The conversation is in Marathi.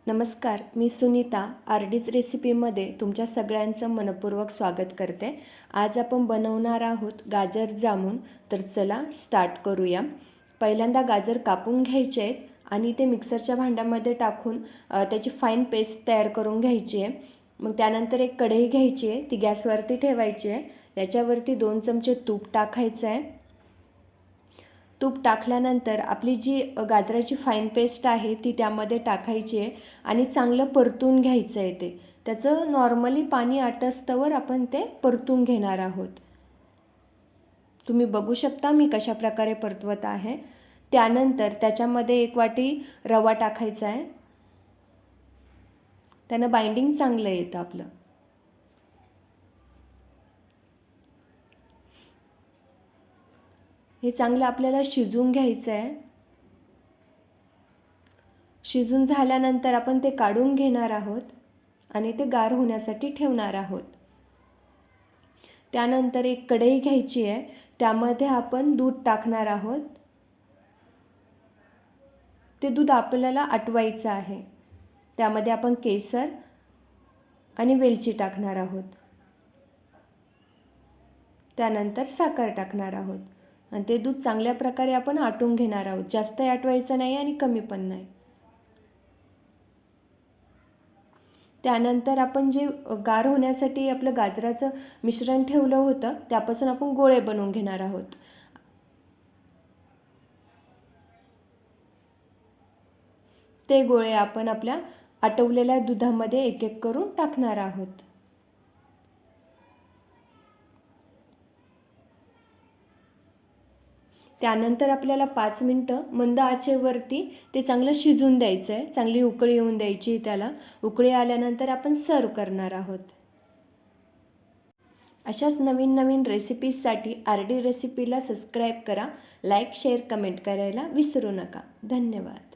नमस्कार, मी सुनीता आरडीज रेसिपीमध्ये तुमच्या सगळ्यांचं मनपूर्वक स्वागत करते। आज आपण बनवणार आहोत गाजर जामून। तर चला स्टार्ट करूया। पहिल्यांदा गाजर कापून घ्यायचे आहेत आणि ते मिक्सरच्या भांड्यामध्ये टाकून त्याची फाईन पेस्ट तयार करून घ्यायची आहे। मग त्यानंतर एक कढई घ्यायची आहे, ती गॅसवरती ठेवायची आहे। त्याच्यावरती 2 चमचे तूप टाकायचं आहे। तूप टाकल्यानंतर आपली जी गाजराची फाईन पेस्ट आहे ती त्यामध्ये टाकायची आहे आणि चांगलं परतून घ्यायचं आहे। त्याचं नॉर्मली पाणी आटस्तवर आपण ते परतून घेणार आहोत। तुम्ही बघू शकता मी कशा प्रकारे परतवत आहे। त्यानंतर त्याच्यामध्ये 1 वाटी रवा टाकायचा आहे, त्यानं बाइंडिंग चांगलं येतं आपलं। हे चांगलं आपल्याला शिजवून घ्यायचं आहे। शिजून झाल्यानंतर आपण ते काढून घेणार आहोत आणि ते गार होण्यासाठी ठेवणार आहोत। त्यानंतर एक कढई घ्यायची आहे, त्यामध्ये आपण दूध टाकणार आहोत। ते दूध आपल्याला आटवायचं आहे। त्यामध्ये आपण केसर आणि वेलची टाकणार आहोत। त्यानंतर साखर टाकणार आहोत आणि ते दूध चांगल्या प्रकारे आपण आटून घेणार आहोत। जास्त आटवायचं नाही आणि कमी पण नाही। त्यानंतर आपण जे गार होण्यासाठी आपलं गाजराचं मिश्रण ठेवलं होतं त्यापासून आपण गोळे बनवून घेणार आहोत। ते गोळे आपण आपल्या आटवलेल्या दुधामध्ये एक एक करून टाकणार आहोत। त्यानंतर आपल्याला 5 मिनिटं मंद आचेवरती ते चांगलं शिजून द्यायचं आहे। चांगली उकळी येऊन द्यायची त्याला। उकळी आल्यानंतर आपण सर्व करणार आहोत। अशाच नवीन नवीन रेसिपीजसाठी आरडी रेसिपीला सबस्क्राईब करा, लाईक शेअर कमेंट करायला विसरू नका। धन्यवाद।